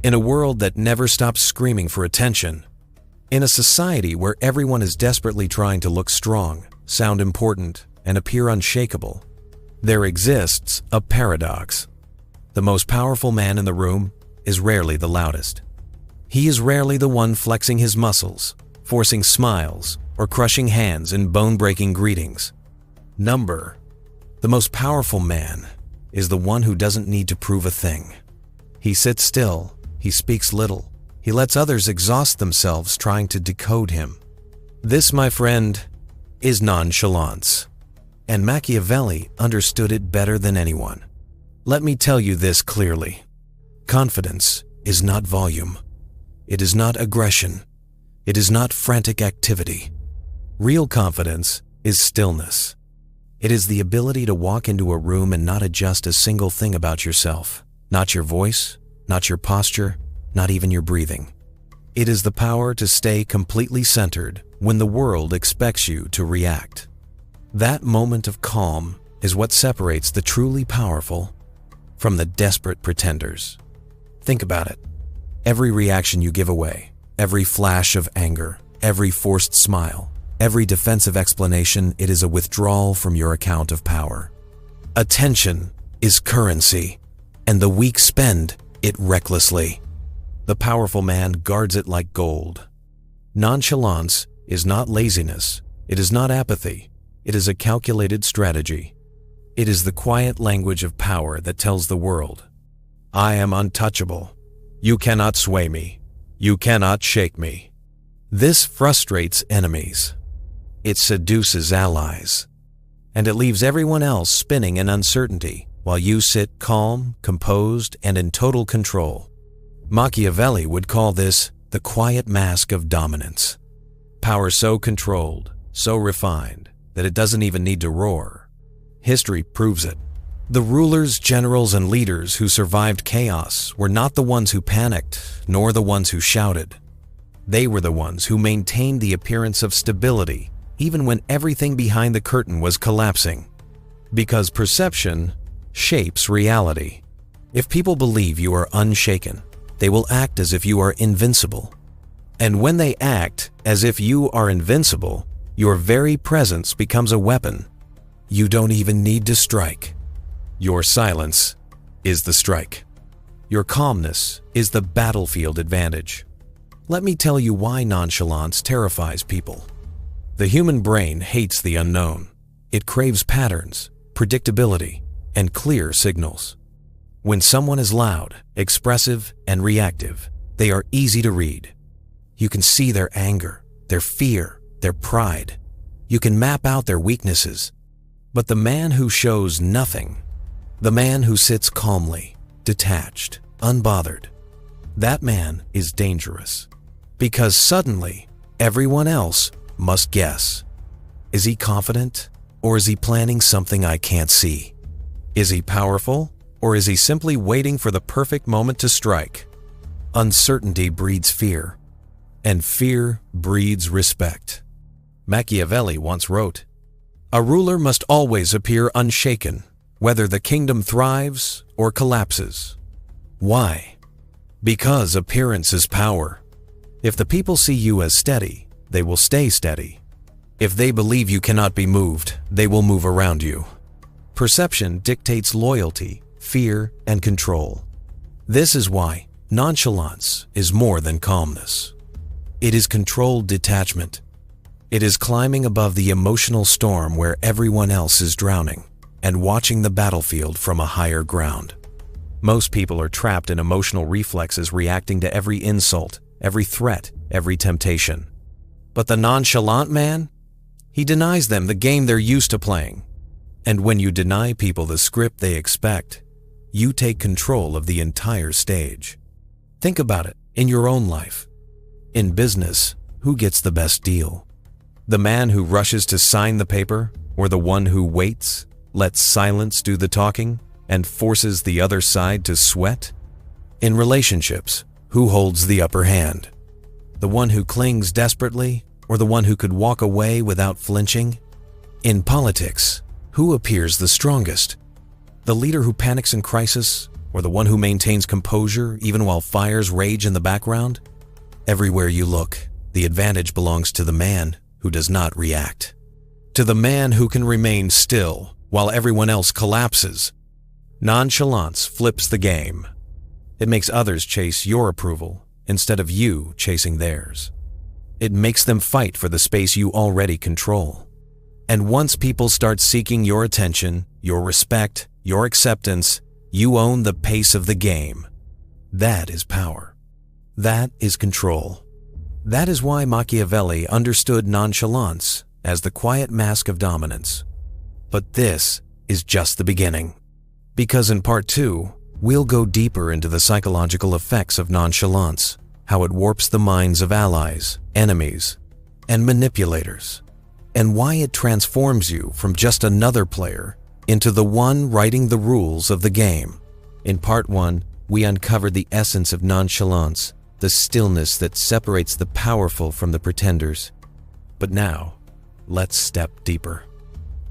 In a world that never stops screaming for attention, in a society where everyone is desperately trying to look strong, sound important, and appear unshakable, there exists a paradox. The most powerful man in the room is rarely the loudest. He is rarely the one flexing his muscles, forcing smiles, or crushing hands in bone-breaking greetings. The most powerful man is the one who doesn't need to prove a thing. He sits still, he speaks little, he lets others exhaust themselves trying to decode him. This, my friend, is nonchalance. And Machiavelli understood it better than anyone. Let me tell you this clearly. Confidence is not volume. It is not aggression. It is not frantic activity. Real confidence is stillness. It is the ability to walk into a room and not adjust a single thing about yourself. Not your voice, not your posture, not even your breathing. It is the power to stay completely centered when the world expects you to react. That moment of calm is what separates the truly powerful from the desperate pretenders. Think about it. Every reaction you give away, every flash of anger, every forced smile, every defensive explanation, it is a withdrawal from your account of power. Attention is currency, and the weak spend it recklessly. The powerful man guards it like gold. Nonchalance is not laziness. It is not apathy. It is a calculated strategy. It is the quiet language of power that tells the world, I am untouchable. You cannot sway me. You cannot shake me. This frustrates enemies. It seduces allies. And it leaves everyone else spinning in uncertainty while you sit calm, composed, and in total control. Machiavelli would call this the quiet mask of dominance. Power so controlled, so refined, that it doesn't even need to roar. History proves it. The rulers, generals, and leaders who survived chaos were not the ones who panicked, nor the ones who shouted. They were the ones who maintained the appearance of stability, even when everything behind the curtain was collapsing. Because perception shapes reality. If people believe you are unshaken, they will act as if you are invincible. And when they act as if you are invincible, your very presence becomes a weapon. You don't even need to strike. Your silence is the strike. Your calmness is the battlefield advantage. Let me tell you why nonchalance terrifies people. The human brain hates the unknown. It craves patterns, predictability, and clear signals. When someone is loud, expressive, and reactive, they are easy to read. You can see their anger, their fear, their pride. You can map out their weaknesses. But the man who shows nothing, the man who sits calmly, detached, unbothered, that man is dangerous. Because suddenly, everyone else must guess. Is he confident, or is he planning something I can't see? Is he powerful, or is he simply waiting for the perfect moment to strike? Uncertainty breeds fear, and fear breeds respect. Machiavelli once wrote, "A ruler must always appear unshaken, whether the kingdom thrives or collapses." Why? Because appearance is power. If the people see you as steady, they will stay steady. If they believe you cannot be moved, they will move around you. Perception dictates loyalty, fear, and control. This is why nonchalance is more than calmness. It is controlled detachment. It is climbing above the emotional storm where everyone else is drowning and watching the battlefield from a higher ground. Most people are trapped in emotional reflexes, reacting to every insult, every threat, every temptation. But the nonchalant man, he denies them the game they're used to playing. And when you deny people the script they expect, you take control of the entire stage. Think about it in your own life. In business, who gets the best deal? The man who rushes to sign the paper, or the one who waits, lets silence do the talking, and forces the other side to sweat? In relationships, who holds the upper hand? The one who clings desperately, or the one who could walk away without flinching? In politics, who appears the strongest? The leader who panics in crisis, Or the one who maintains composure even while fires rage in the background? Everywhere you look, the advantage belongs to the man who does not react. To the man who can remain still while everyone else collapses. Nonchalance flips the game. It makes others chase your approval instead of you chasing theirs. It makes them fight for the space you already control. And once people start seeking your attention, your respect, your acceptance, you own the pace of the game. That is power. That is control. That is why Machiavelli understood nonchalance as the quiet mask of dominance. But this is just the beginning. Because in part 2, we'll go deeper into the psychological effects of nonchalance, how it warps the minds of allies, enemies, and manipulators, and why it transforms you from just another player into the one writing the rules of the game. In part 1, we uncovered the essence of nonchalance, the stillness that separates the powerful from the pretenders. But now, let's step deeper.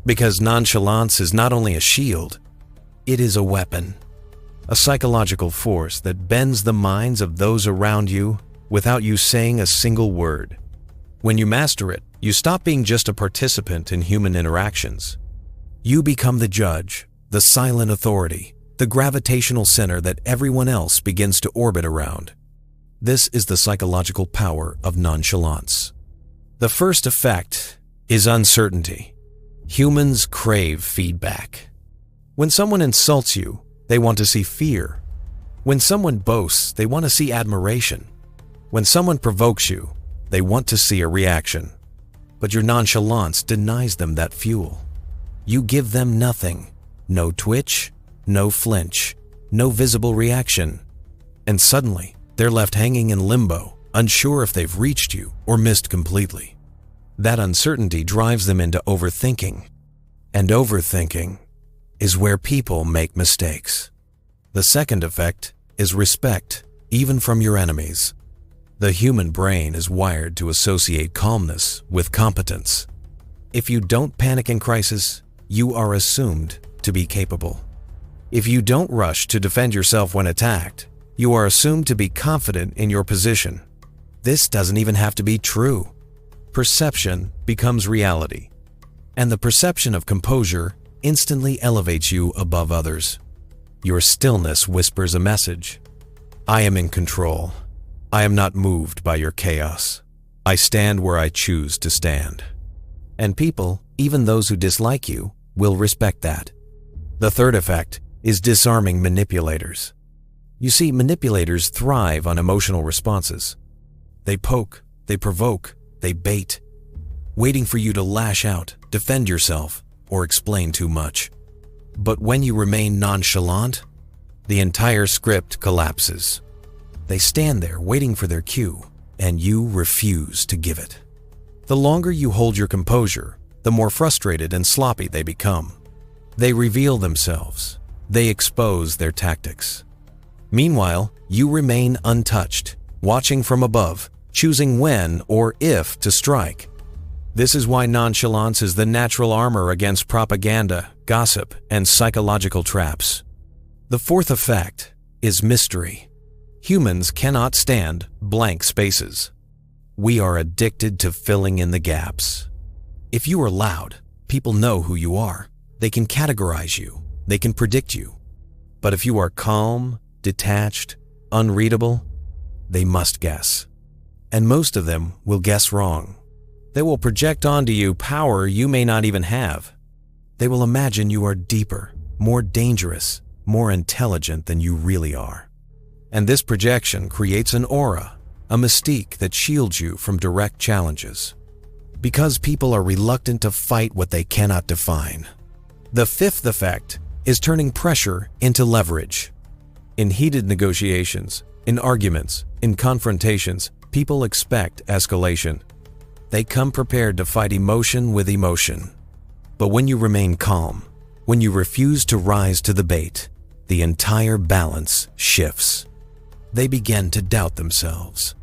Because nonchalance is not only a shield, it is a weapon. A psychological force that bends the minds of those around you without you saying a single word. When you master it, you stop being just a participant in human interactions. You become the judge, the silent authority, the gravitational center that everyone else begins to orbit around. This is the psychological power of nonchalance. The first effect is uncertainty. Humans crave feedback. When someone insults you, they want to see fear. When someone boasts, they want to see admiration. When someone provokes you, they want to see a reaction. But your nonchalance denies them that fuel. You give them nothing. No twitch, no flinch, no visible reaction. And suddenly, they're left hanging in limbo, unsure if they've reached you or missed completely. That uncertainty drives them into overthinking. And overthinking is where people make mistakes. The second effect is respect, even from your enemies. The human brain is wired to associate calmness with competence. If you don't panic in crisis, you are assumed to be capable. If you don't rush to defend yourself when attacked, you are assumed to be confident in your position. This doesn't even have to be true. Perception becomes reality, and the perception of composure instantly elevates you above others. Your stillness whispers a message. I am in control. I am not moved by your chaos. I stand where I choose to stand. And people, even those who dislike you, will respect that. The third effect is disarming manipulators. You see, manipulators thrive on emotional responses. They poke, they provoke, they bait, waiting for you to lash out, defend yourself, or explain too much. But when you remain nonchalant, the entire script collapses. They stand there waiting for their cue, and you refuse to give it. The longer you hold your composure, the more frustrated and sloppy they become. They reveal themselves. They expose their tactics. Meanwhile, you remain untouched, watching from above, choosing when or if to strike. This is why nonchalance is the natural armor against propaganda, gossip, and psychological traps. The fourth effect is mystery. Humans cannot stand blank spaces. We are addicted to filling in the gaps. If you are loud, people know who you are. They can categorize you. They can predict you. But if you are calm, detached, unreadable, they must guess. And most of them will guess wrong. They will project onto you power you may not even have. They will imagine you are deeper, more dangerous, more intelligent than you really are. And this projection creates an aura, a mystique that shields you from direct challenges. Because people are reluctant to fight what they cannot define. The fifth effect is turning pressure into leverage. In heated negotiations, in arguments, in confrontations, people expect escalation. They come prepared to fight emotion with emotion. But when you remain calm, when you refuse to rise to the bait, the entire balance shifts. They begin to doubt themselves.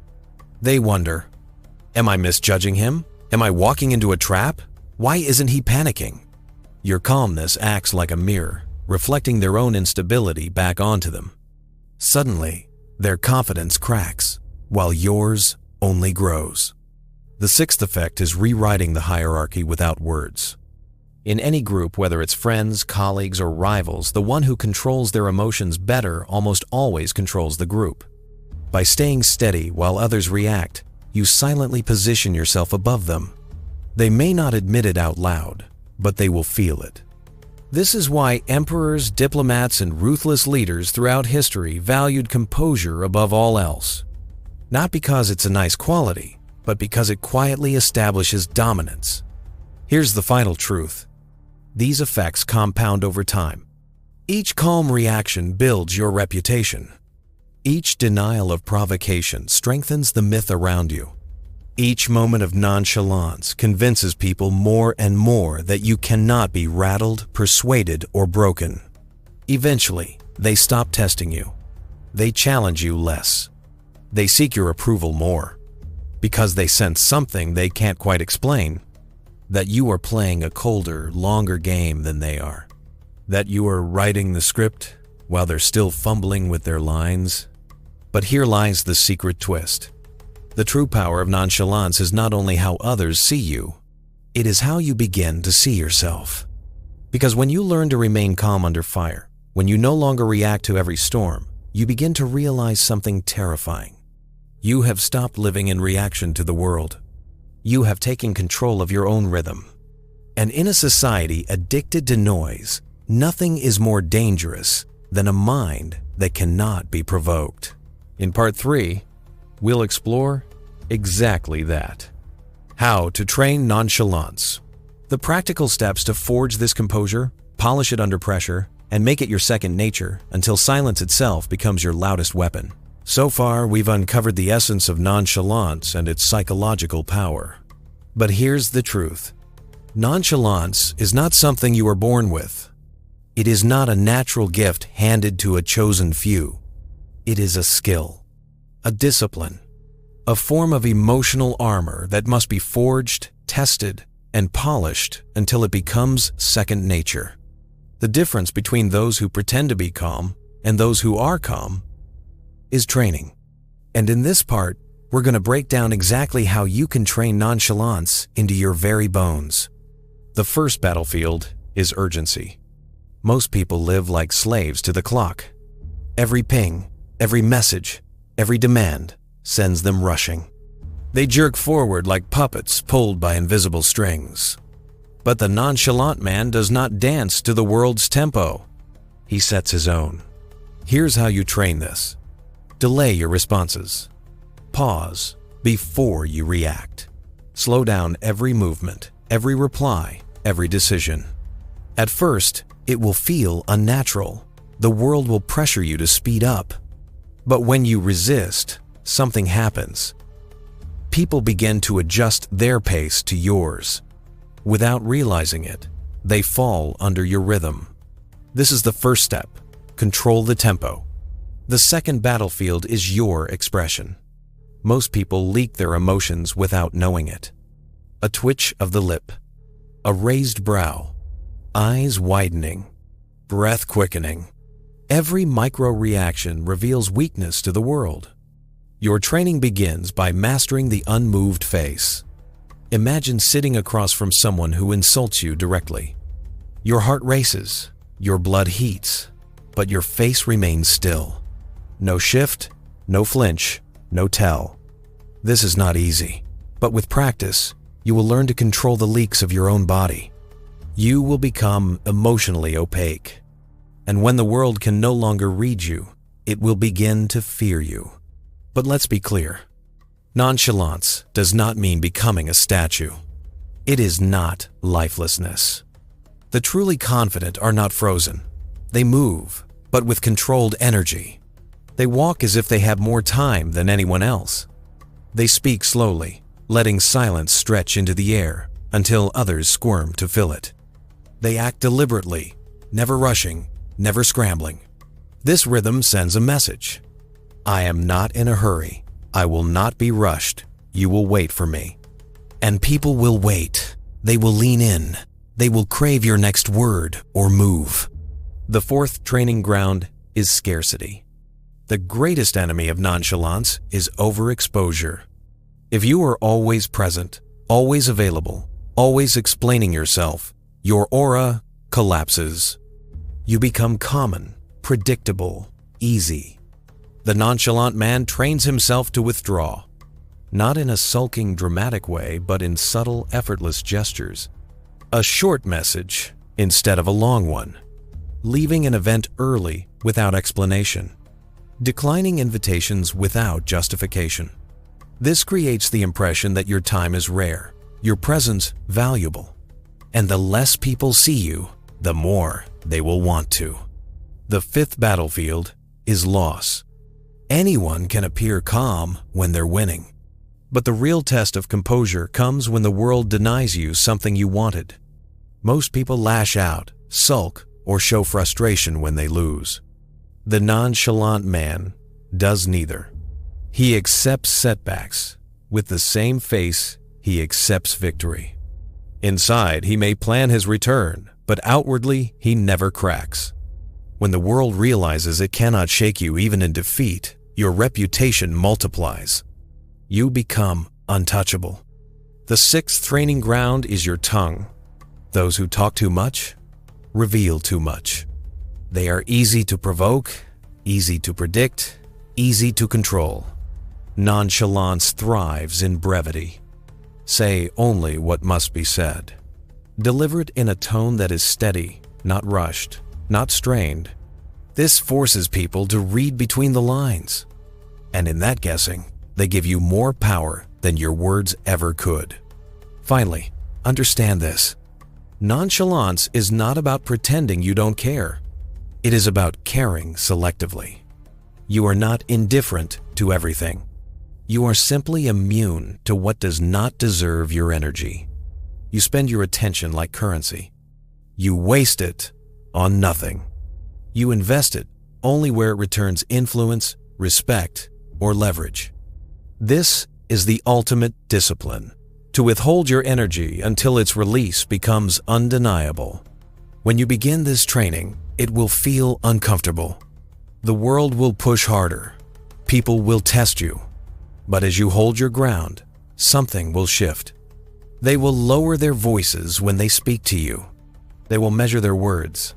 They wonder, am I misjudging him? Am I walking into a trap? Why isn't he panicking? Your calmness acts like a mirror, reflecting their own instability back onto them. Suddenly, their confidence cracks, while yours only grows. The sixth effect is rewriting the hierarchy without words. In any group, whether it's friends, colleagues, or rivals, the one who controls their emotions better almost always controls the group. By staying steady while others react, you silently position yourself above them. They may not admit it out loud, but they will feel it. This is why emperors, diplomats, and ruthless leaders throughout history valued composure above all else. Not because it's a nice quality, but because it quietly establishes dominance. Here's the final truth. These effects compound over time. Each calm reaction builds your reputation. Each denial of provocation strengthens the myth around you. Each moment of nonchalance convinces people more and more that you cannot be rattled, persuaded, or broken. Eventually, they stop testing you. They challenge you less. They seek your approval more, because they sense something they can't quite explain. That you are playing a colder, longer game than they are. That you are writing the script while they're still fumbling with their lines. But here lies the secret twist. The true power of nonchalance is not only how others see you, it is how you begin to see yourself. Because when you learn to remain calm under fire, when you no longer react to every storm, you begin to realize something terrifying. You have stopped living in reaction to the world. You have taken control of your own rhythm. And in a society addicted to noise, nothing is more dangerous than a mind that cannot be provoked. In part 3, we'll explore exactly that. How to train nonchalance. The practical steps to forge this composure, polish it under pressure, and make it your second nature until silence itself becomes your loudest weapon. So far, we've uncovered the essence of nonchalance and its psychological power. But here's the truth. Nonchalance is not something you are born with. It is not a natural gift handed to a chosen few. It is a skill, a discipline, a form of emotional armor that must be forged, tested, and polished until it becomes second nature. The difference between those who pretend to be calm and those who are calm is training. And in this part, we're going to break down exactly how you can train nonchalance into your very bones. The first battlefield is urgency. Most people live like slaves to the clock. Every ping, every message, every demand sends them rushing. They jerk forward like puppets pulled by invisible strings. But the nonchalant man does not dance to the world's tempo. He sets his own. Here's how you train this. Delay your responses. Pause before you react. Slow down every movement, every reply, every decision. At first, it will feel unnatural. The world will pressure you to speed up. But when you resist, something happens. People begin to adjust their pace to yours. Without realizing it, they fall under your rhythm. This is the first step. Control the tempo. The second battlefield is your expression. Most people leak their emotions without knowing it. A twitch of the lip, a raised brow, eyes widening, breath quickening. Every micro-reaction reveals weakness to the world. Your training begins by mastering the unmoved face. Imagine sitting across from someone who insults you directly. Your heart races, your blood heats, but your face remains still. No shift, no flinch, no tell. This is not easy, but with practice, you will learn to control the leaks of your own body. You will become emotionally opaque. And when the world can no longer read you, it will begin to fear you. But let's be clear. Nonchalance does not mean becoming a statue. It is not lifelessness. The truly confident are not frozen. They move, but with controlled energy. They walk as if they have more time than anyone else. They speak slowly, letting silence stretch into the air until others squirm to fill it. They act deliberately, never rushing, never scrambling. This rhythm sends a message. I am not in a hurry. I will not be rushed. You will wait for me. And people will wait. They will lean in. They will crave your next word or move. The fourth training ground is scarcity. The greatest enemy of nonchalance is overexposure. If you are always present, always available, always explaining yourself, your aura collapses. You become common, predictable, easy. The nonchalant man trains himself to withdraw, not in a sulking, dramatic way, but in subtle, effortless gestures. A short message instead of a long one. Leaving an event early without explanation. Declining invitations without justification. This creates the impression that your time is rare, your presence valuable. And the less people see you, the more they will want to. The fifth battlefield is loss. Anyone can appear calm when they're winning. But the real test of composure comes when the world denies you something you wanted. Most people lash out, sulk, or show frustration when they lose. The nonchalant man does neither. He accepts setbacks. With the same face, he accepts victory. Inside, he may plan his return, but outwardly, he never cracks. When the world realizes it cannot shake you even in defeat, your reputation multiplies. You become untouchable. The sixth training ground is your tongue. Those who talk too much reveal too much. They are easy to provoke, easy to predict, easy to control. Nonchalance thrives in brevity. Say only what must be said. Deliver it in a tone that is steady, not rushed, not strained. This forces people to read between the lines. And in that guessing, they give you more power than your words ever could. Finally, understand this. Nonchalance is not about pretending you don't care. It is about caring selectively. You are not indifferent to everything. You are simply immune to what does not deserve your energy. You spend your attention like currency. You waste it on nothing. You invest it only where it returns influence, respect, or leverage. This is the ultimate discipline. To withhold your energy until its release becomes undeniable. When you begin this training, it will feel uncomfortable. The world will push harder. People will test you. But as you hold your ground, something will shift. They will lower their voices when they speak to you. They will measure their words.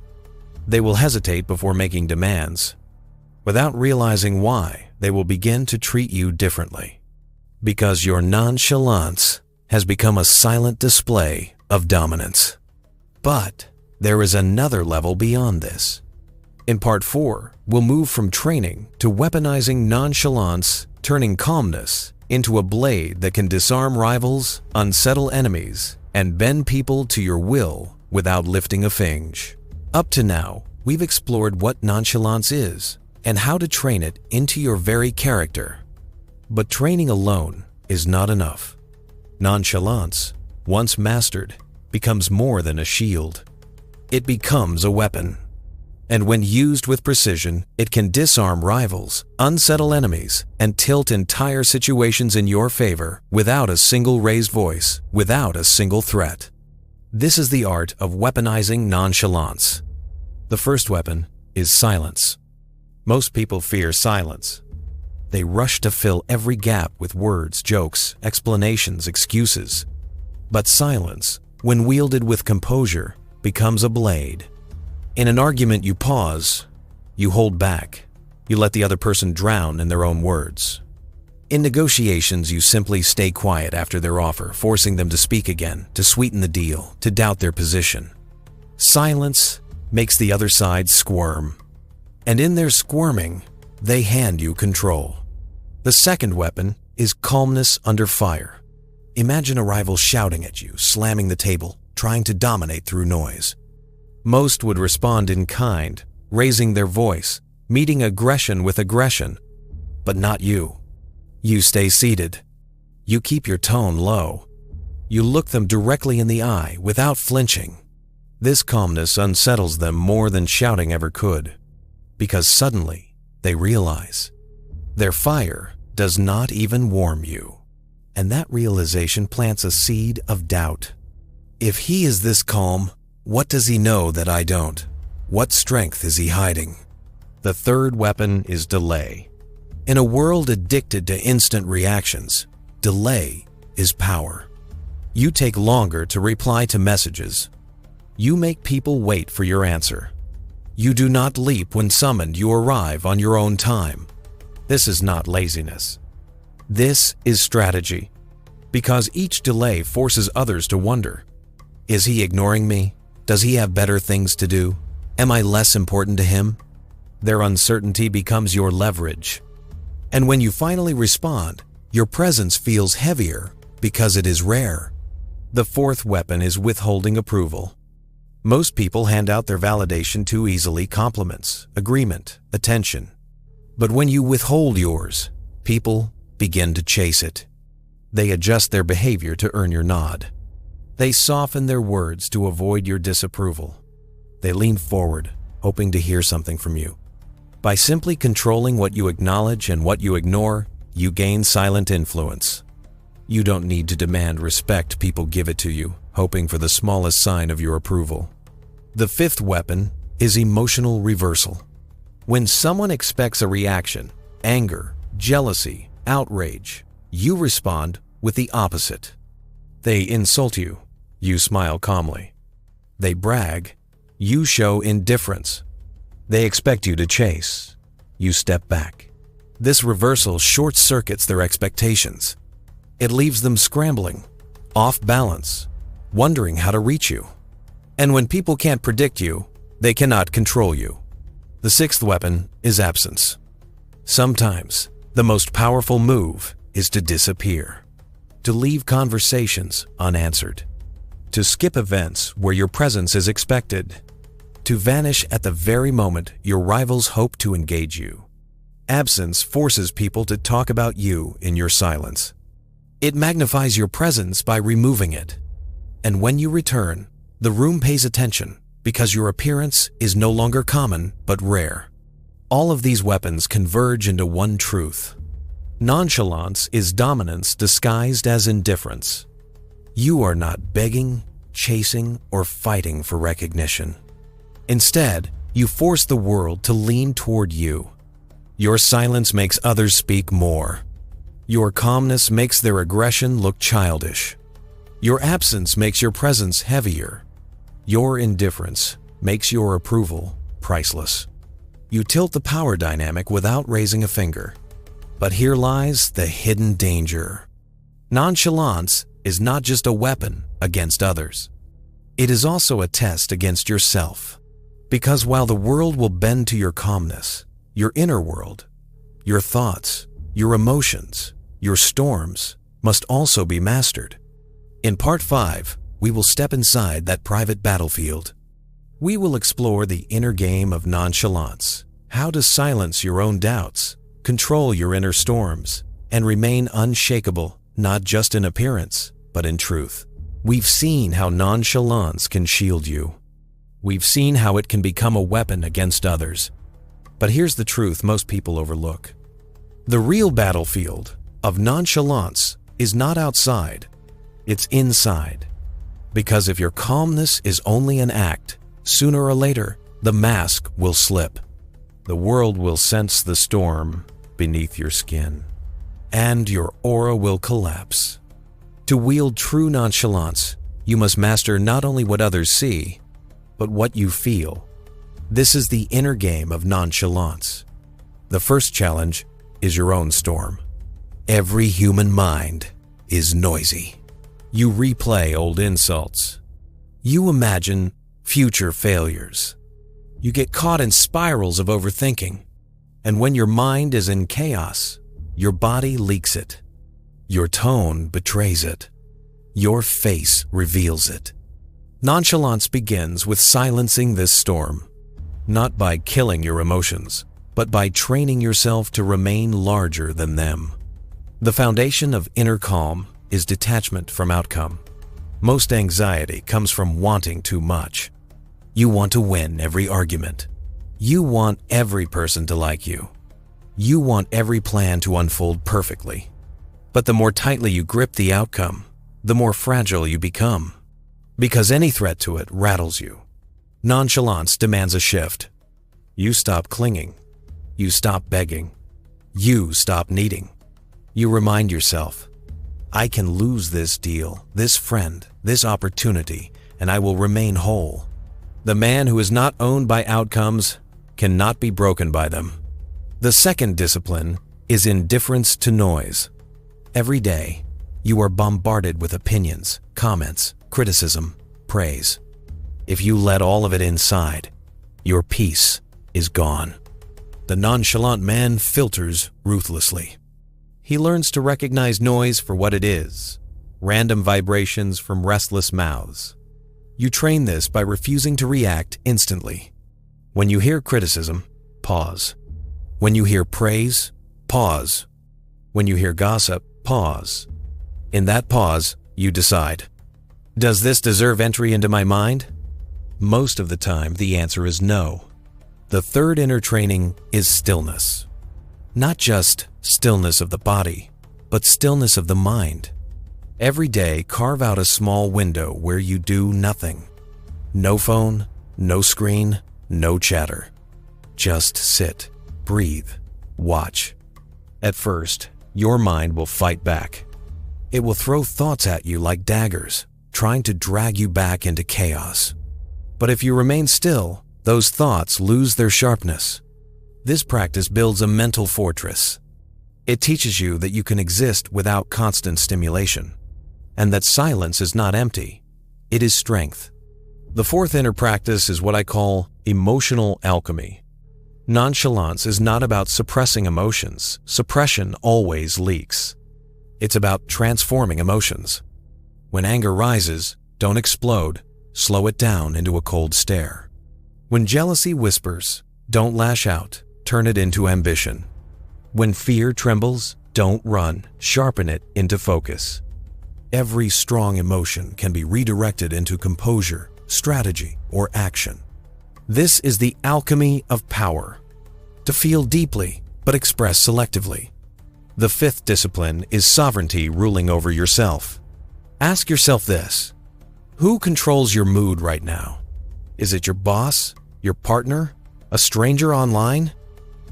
They will hesitate before making demands. Without realizing why, they will begin to treat you differently. Because your nonchalance has become a silent display of dominance. But there is another level beyond this. In Part 4, we'll move from training to weaponizing nonchalance, turning calmness into a blade that can disarm rivals, unsettle enemies, and bend people to your will without lifting a finger. Up to now, we've explored what nonchalance is and how to train it into your very character. But training alone is not enough. Nonchalance, once mastered, becomes more than a shield. It becomes a weapon. And when used with precision, it can disarm rivals, unsettle enemies, and tilt entire situations in your favor without a single raised voice, without a single threat. This is the art of weaponizing nonchalance. The first weapon is silence. Most people fear silence. They rush to fill every gap with words, jokes, explanations, excuses. But silence, when wielded with composure, becomes a blade. In an argument, you pause, you hold back, you let the other person drown in their own words. In negotiations, you simply stay quiet after their offer, forcing them to speak again, to sweeten the deal, to doubt their position. Silence makes the other side squirm. And in their squirming, they hand you control. The second weapon is calmness under fire. Imagine a rival shouting at you, slamming the table, trying to dominate through noise. Most would respond in kind, raising their voice, meeting aggression with aggression. But not you. You stay seated. You keep your tone low. You look them directly in the eye without flinching. This calmness unsettles them more than shouting ever could, because suddenly they realize their fire does not even warm you. And that realization plants a seed of doubt. If he is this calm, what does he know that I don't? What strength is he hiding? The third weapon is delay. In a world addicted to instant reactions, delay is power. You take longer to reply to messages. You make people wait for your answer. You do not leap when summoned, you arrive on your own time. This is not laziness. This is strategy. Because each delay forces others to wonder, is he ignoring me? Does he have better things to do? Am I less important to him? Their uncertainty becomes your leverage. And when you finally respond, your presence feels heavier because it is rare. The fourth weapon is withholding approval. Most people hand out their validation too easily: compliments, agreement, attention. But when you withhold yours, people begin to chase it. They adjust their behavior to earn your nod. They soften their words to avoid your disapproval. They lean forward, hoping to hear something from you. By simply controlling what you acknowledge and what you ignore, you gain silent influence. You don't need to demand respect, people give it to you, hoping for the smallest sign of your approval. The fifth weapon is emotional reversal. When someone expects a reaction, anger, jealousy, outrage, you respond with the opposite. They insult you, you smile calmly. They brag, you show indifference. They expect you to chase, you step back. This reversal short-circuits their expectations. It leaves them scrambling, off balance, wondering how to reach you. And when people can't predict you, they cannot control you. The sixth weapon is absence. Sometimes, the most powerful move is to disappear, to leave conversations unanswered, to skip events where your presence is expected, to vanish at the very moment your rivals hope to engage you. Absence forces people to talk about you in your silence. It magnifies your presence by removing it. And when you return, the room pays attention because your appearance is no longer common but rare. All of these weapons converge into one truth. Nonchalance is dominance disguised as indifference. You are not begging, chasing, or fighting for recognition. Instead, you force the world to lean toward you. Your silence makes others speak more. Your calmness makes their aggression look childish. Your absence makes your presence heavier. Your indifference makes your approval priceless. You tilt the power dynamic without raising a finger. But here lies the hidden danger. Nonchalance is not just a weapon against others. It is also a test against yourself. Because while the world will bend to your calmness, your inner world, your thoughts, your emotions, your storms must also be mastered. In Part 5, we will step inside that private battlefield. We will explore the inner game of nonchalance, how to silence your own doubts, control your inner storms, and remain unshakable, not just in appearance, but in truth. We've seen how nonchalance can shield you. We've seen how it can become a weapon against others. But here's the truth most people overlook. The real battlefield of nonchalance is not outside, it's inside. Because if your calmness is only an act, sooner or later, the mask will slip. The world will sense the storm beneath your skin, and your aura will collapse. To wield true nonchalance, you must master not only what others see, but what you feel. This is the inner game of nonchalance. The first challenge is your own storm. Every human mind is noisy. You replay old insults. You imagine future failures. You get caught in spirals of overthinking. And when your mind is in chaos, your body leaks it. Your tone betrays it. Your face reveals it. Nonchalance begins with silencing this storm, not by killing your emotions, but by training yourself to remain larger than them. The foundation of inner calm is detachment from outcome. Most anxiety comes from wanting too much. You want to win every argument. You want every person to like you. You want every plan to unfold perfectly. But the more tightly you grip the outcome, the more fragile you become. Because any threat to it rattles you. Nonchalance demands a shift. You stop clinging. You stop begging. You stop needing. You remind yourself, I can lose this deal, this friend, this opportunity, and I will remain whole. The man who is not owned by outcomes cannot be broken by them. The second discipline is indifference to noise. Every day, you are bombarded with opinions, comments, criticism, praise. If you let all of it inside, your peace is gone. The nonchalant man filters ruthlessly. He learns to recognize noise for what it is, random vibrations from restless mouths. You train this by refusing to react instantly. When you hear criticism, pause. When you hear praise, pause. When you hear gossip, pause. In that pause, you decide, does this deserve entry into my mind? Most of the time, the answer is no. The third inner training is stillness. Not just stillness of the body, but stillness of the mind. Every day, carve out a small window where you do nothing. No phone, no screen, no chatter. Just sit, breathe, watch. At first, your mind will fight back. It will throw thoughts at you like daggers, trying to drag you back into chaos. But if you remain still, those thoughts lose their sharpness. This practice builds a mental fortress. It teaches you that you can exist without constant stimulation, and that silence is not empty, it is strength. The fourth inner practice is what I call emotional alchemy. Nonchalance is not about suppressing emotions. Suppression always leaks. It's about transforming emotions. When anger rises, don't explode, slow it down into a cold stare. When jealousy whispers, don't lash out, turn it into ambition. When fear trembles, don't run, sharpen it into focus. Every strong emotion can be redirected into composure, strategy, or action. This is the alchemy of power. To feel deeply, but express selectively. The fifth discipline is sovereignty ruling over yourself. Ask yourself this: who controls your mood right now? Is it your boss, your partner, a stranger online?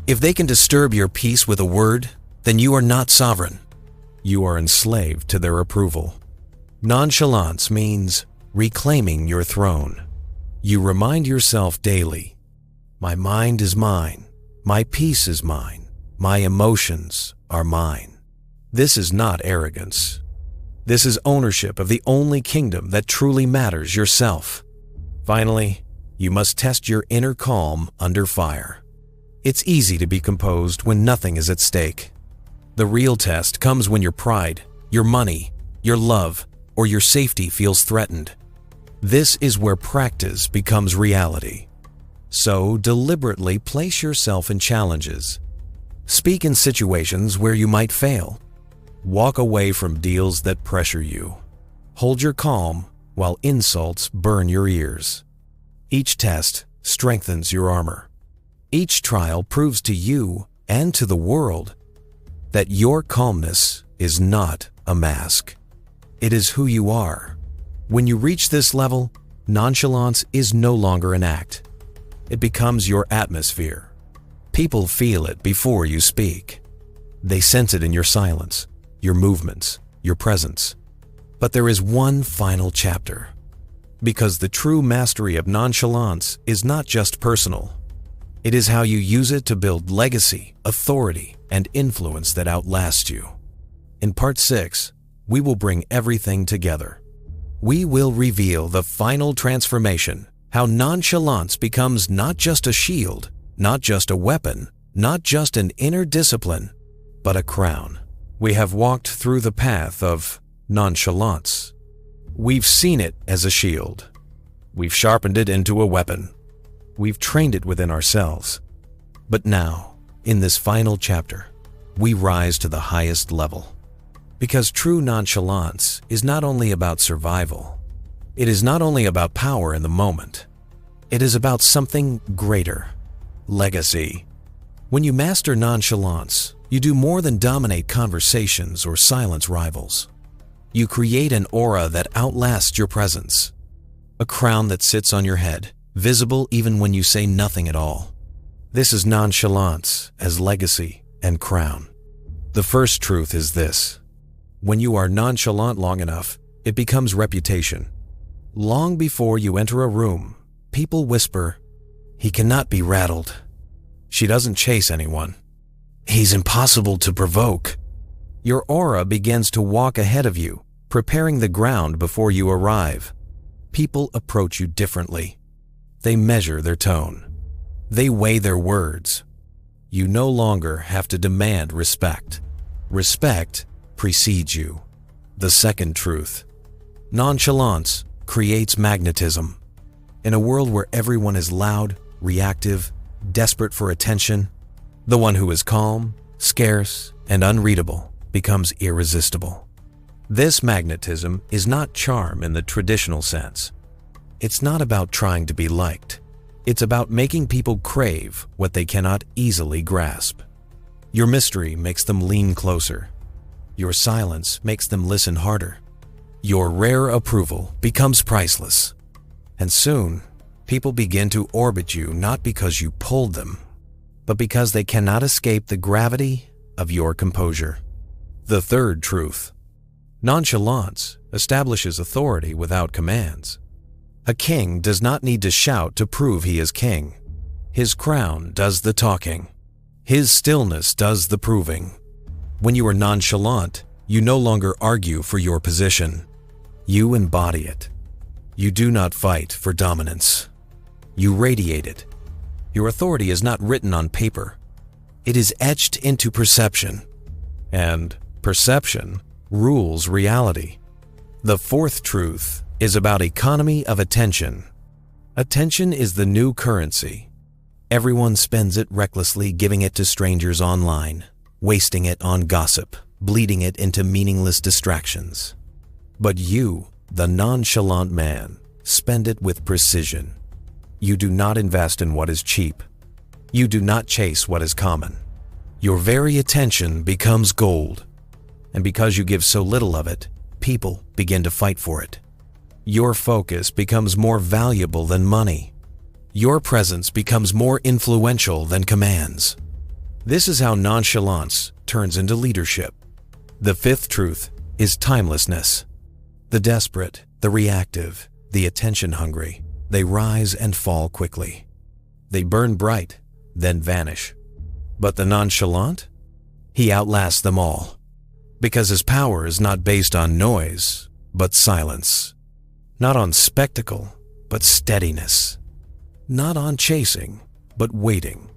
If they can disturb your peace with a word, then you are not sovereign. You are enslaved to their approval. Nonchalance means reclaiming your throne. You remind yourself daily, my mind is mine, my peace is mine, my emotions are mine. This is not arrogance. This is ownership of the only kingdom that truly matters, yourself. Finally, you must test your inner calm under fire. It's easy to be composed when nothing is at stake. The real test comes when your pride, your money, your love, or your safety feels threatened. This is where practice becomes reality. So deliberately place yourself in challenges. Speak in situations where you might fail. Walk away from deals that pressure you. Hold your calm while insults burn your ears. Each test strengthens your armor. Each trial proves to you and to the world that your calmness is not a mask. It is who you are. When you reach this level, nonchalance is no longer an act. It becomes your atmosphere. People feel it before you speak. They sense it in your silence, your movements, your presence. But there is one final chapter. Because the true mastery of nonchalance is not just personal. It is how you use it to build legacy, authority, and influence that outlast you. In Part 6, we will bring everything together. We will reveal the final transformation, how nonchalance becomes not just a shield, not just a weapon, not just an inner discipline, but a crown. We have walked through the path of nonchalance. We've seen it as a shield. We've sharpened it into a weapon. We've trained it within ourselves. But now, in this final chapter, we rise to the highest level. Because true nonchalance is not only about survival. It is not only about power in the moment. It is about something greater. Legacy. When you master nonchalance, you do more than dominate conversations or silence rivals. You create an aura that outlasts your presence. A crown that sits on your head, visible even when you say nothing at all. This is nonchalance as legacy and crown. The first truth is this: when you are nonchalant long enough, it becomes reputation. Long before you enter a room, people whisper, "He cannot be rattled. She doesn't chase anyone. He's impossible to provoke." Your aura begins to walk ahead of you, preparing the ground before you arrive. People approach you differently. They measure their tone. They weigh their words. You no longer have to demand respect. Respect precedes you. The second truth: nonchalance creates magnetism. In a world where everyone is loud, reactive, desperate for attention, the one who is calm, scarce, and unreadable becomes irresistible. This magnetism is not charm in the traditional sense. It's not about trying to be liked. It's about making people crave what they cannot easily grasp. Your mystery makes them lean closer. Your silence makes them listen harder. Your rare approval becomes priceless. And soon, people begin to orbit you not because you pulled them, but because they cannot escape the gravity of your composure. The third truth: nonchalance establishes authority without commands. A king does not need to shout to prove he is king. His crown does the talking. His stillness does the proving. When you are nonchalant, you no longer argue for your position. You embody it. You do not fight for dominance. You radiate it. Your authority is not written on paper. It is etched into perception. And perception rules reality. The fourth truth is about economy of attention. Attention is the new currency. Everyone spends it recklessly, giving it to strangers online, wasting it on gossip, bleeding it into meaningless distractions. But you, the nonchalant man, spend it with precision. You do not invest in what is cheap. You do not chase what is common. Your very attention becomes gold. And because you give so little of it, people begin to fight for it. Your focus becomes more valuable than money. Your presence becomes more influential than commands. This is how nonchalance turns into leadership. The fifth truth is timelessness. The desperate, the reactive, the attention-hungry, they rise and fall quickly. They burn bright, then vanish. But the nonchalant? He outlasts them all. Because his power is not based on noise, but silence. Not on spectacle, but steadiness. Not on chasing, but waiting.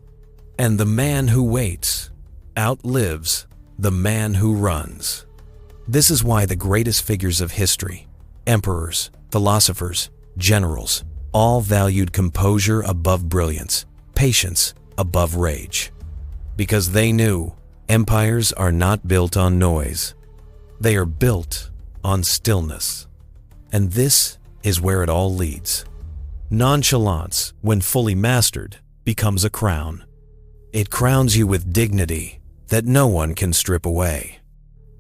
And the man who waits outlives the man who runs. This is why the greatest figures of history, emperors, philosophers, generals, all valued composure above brilliance, patience above rage. Because they knew empires are not built on noise. They are built on stillness. And this is where it all leads. Nonchalance, when fully mastered, becomes a crown. It crowns you with dignity that no one can strip away.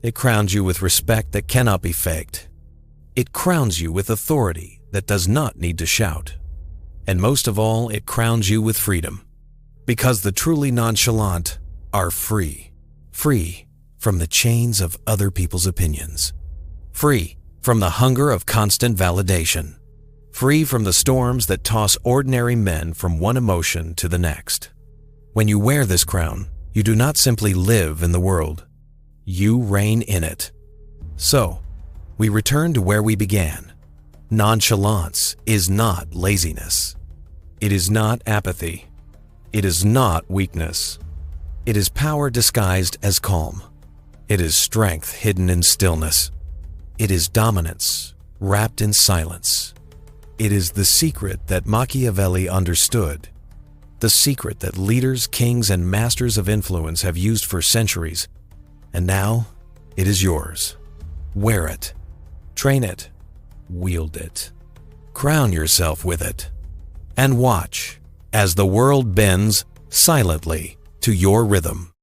It crowns you with respect that cannot be faked. It crowns you with authority that does not need to shout. And most of all, it crowns you with freedom. Because the truly nonchalant are free. Free from the chains of other people's opinions. Free from the hunger of constant validation. Free from the storms that toss ordinary men from one emotion to the next. When you wear this crown, you do not simply live in the world. You reign in it. So, we return to where we began. Nonchalance is not laziness. It is not apathy. It is not weakness. It is power disguised as calm. It is strength hidden in stillness. It is dominance wrapped in silence. It is the secret that Machiavelli understood. The secret that leaders, kings, and masters of influence have used for centuries. And now, it is yours. Wear it. Train it. Wield it. Crown yourself with it. And watch as the world bends silently to your rhythm.